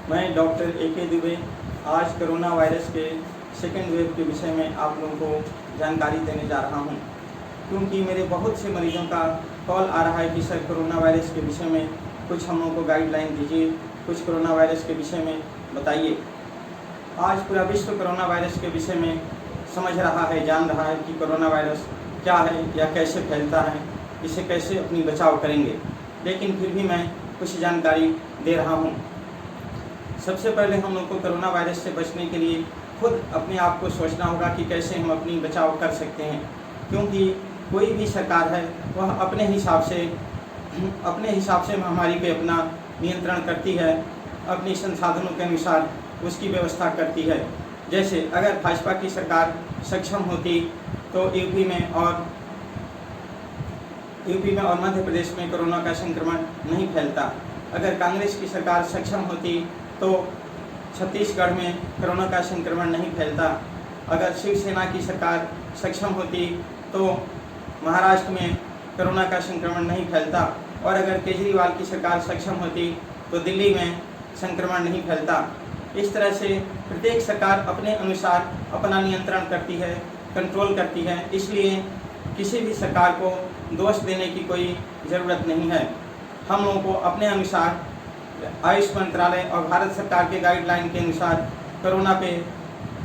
मैं doctor A K. Dubey आज corona virus के सेकेंड वेव के विषय में आप लोगों को जानकारी देने जा रहा हूं, क्योंकि मेरे बहुत से मरीजों का कॉल आ रहा है कि सर कोरोना वायरस के विषय में कुछ हम लोगों को गाइडलाइन दीजिए, कुछ कोरोना वायरस के विषय में बताइए। आज पूरा विश्व कोरोना वायरस के विषय में समझ रहा है, जान रहा है कि कोरोना वायरस क्या है या कैसे फैलता है, इसे कैसे अपनी बचाव करेंगे, लेकिन फिर भी मैं कुछ जानकारी दे रहा हूं। सबसे पहले हम लोग को कोरोना वायरस से बचने के लिए खुद अपने आप को सोचना होगा कि कैसे हम अपनी बचाव कर सकते हैं, क्योंकि कोई भी सरकार है वह अपने हिसाब से महामारी पे अपना नियंत्रण करती है, अपनी संसाधनों के अनुसार उसकी व्यवस्था करती है। जैसे अगर भाजपा की सरकार सक्षम होती तो यूपी में और मध्य प्रदेश में कोरोना का संक्रमण नहीं फैलता। अगर कांग्रेस की सरकार सक्षम होती तो छत्तीसगढ़ में कोरोना का संक्रमण नहीं फैलता। अगर शिवसेना की सरकार सक्षम होती तो महाराष्ट्र में कोरोना का संक्रमण नहीं फैलता, और अगर केजरीवाल की सरकार सक्षम होती तो दिल्ली में संक्रमण नहीं फैलता। इस तरह से प्रत्येक सरकार अपने अनुसार अपना नियंत्रण करती है, कंट्रोल करती है, इसलिए किसी भी सरकार को दोष देने की कोई ज़रूरत नहीं है। हम लोगों को अपने अनुसार आयुष मंत्रालय और भारत सरकार के गाइडलाइन के अनुसार कोरोना पे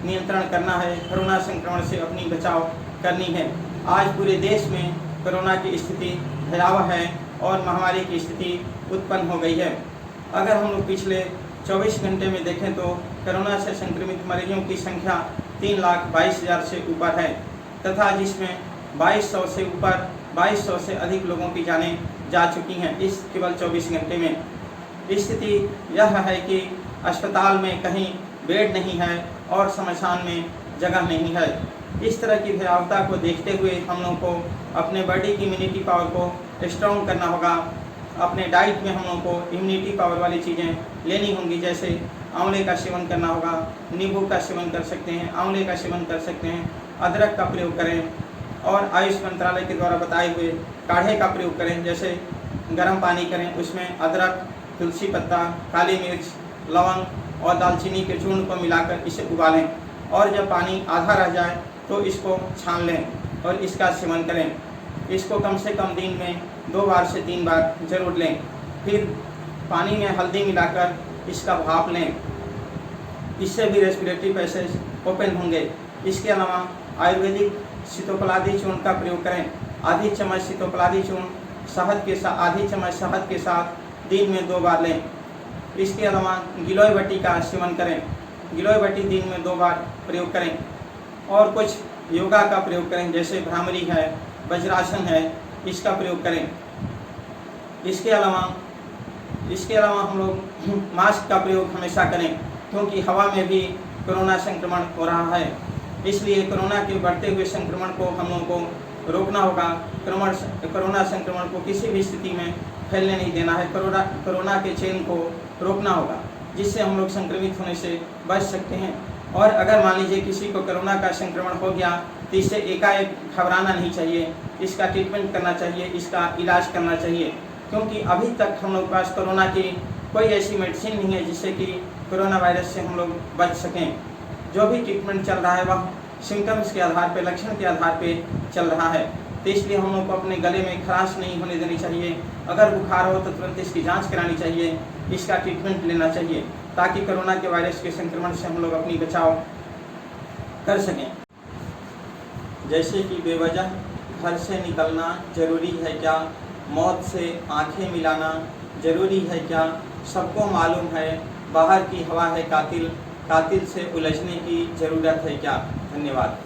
नियंत्रण करना है, कोरोना संक्रमण से अपनी बचाव करनी है। आज पूरे देश में कोरोना की स्थिति भयावह है और महामारी की स्थिति उत्पन्न हो गई है। अगर हम लोग पिछले 24 घंटे में देखें तो कोरोना से संक्रमित मरीजों की संख्या 3,22,000 से ऊपर है, तथा जिसमें 2200 से अधिक लोगों की जानें जा चुकी हैं इस केवल 24 घंटे में। स्थिति यह है कि अस्पताल में कहीं बेड नहीं है और शमशान में जगह नहीं है। इस तरह की भयावता को देखते हुए हम लोगों को अपने बॉडी की इम्यूनिटी पावर को स्ट्रॉन्ग करना होगा। अपने डाइट में हम लोगों को इम्यूनिटी पावर वाली चीज़ें लेनी होंगी, जैसे आंवले का सेवन करना होगा, नींबू का सेवन कर सकते हैं, आंवले का सेवन कर सकते हैं, अदरक का प्रयोग करें और आयुष मंत्रालय के द्वारा बताए हुए काढ़े का प्रयोग करें। जैसे गर्म पानी करें, उसमें अदरक, तुलसी पत्ता, काली मिर्च, लवंग और दालचीनी के चूर्ण को मिलाकर इसे उबालें, और जब पानी आधा रह जाए तो इसको छान लें और इसका सेवन करें। इसको कम से कम दिन में 2 बार से 3 बार जरूर लें। फिर पानी में हल्दी मिलाकर इसका भाप लें, इससे भी रेस्पिरेटरी पैसेज ओपन होंगे। इसके अलावा आयुर्वेदिक सीतोपलादी चूर्ण का प्रयोग करें। आधी चम्मच सीतोपलादी चूर्ण आधी चम्मच शहद के साथ दिन में 2 बार लें। इसके अलावा गिलोय बटी का सेवन करें। गिलोय बटी दिन में 2 बार प्रयोग करें, और कुछ योगा का प्रयोग करें, जैसे भ्रामरी है, वज्रासन है, इसका प्रयोग करें। इसके अलावा हम लोग मास्क का प्रयोग हमेशा करें, क्योंकि हवा में भी कोरोना संक्रमण हो रहा है। इसलिए कोरोना के बढ़ते हुए संक्रमण को हम लोगों को रोकना होगा। कोरोना संक्रमण को किसी भी स्थिति में फैलने नहीं देना है। कोरोना के चेन को रोकना होगा, जिससे हम लोग संक्रमित होने से बच सकते हैं। और अगर मान लीजिए किसी को कोरोना का संक्रमण हो गया तो इससे एकाएक घबराना नहीं चाहिए, इसका ट्रीटमेंट करना चाहिए, इसका इलाज करना चाहिए, क्योंकि अभी तक हम लोग के पास कोरोना की कोई ऐसी मेडिसिन नहीं है जिससे कि कोरोना वायरस से हम लोग बच सकें। जो भी ट्रीटमेंट चल रहा है वह सिम्टम्स के आधार पर, लक्षण के आधार पर चल रहा है। तो इसलिए हम लोग को अपने गले में खराश नहीं होने देनी चाहिए। अगर बुखार हो तो तुरंत इसकी जांच करानी चाहिए, इसका ट्रीटमेंट लेना चाहिए, ताकि कोरोना के वायरस के संक्रमण से हम लोग अपनी बचाव कर सकें। जैसे कि बेवजह घर से निकलना जरूरी है क्या? मौत से आंखें मिलाना जरूरी है क्या? सबको मालूम है बाहर की हवा है कातिल, कातिल से उलझने की ज़रूरत है क्या? धन्यवाद।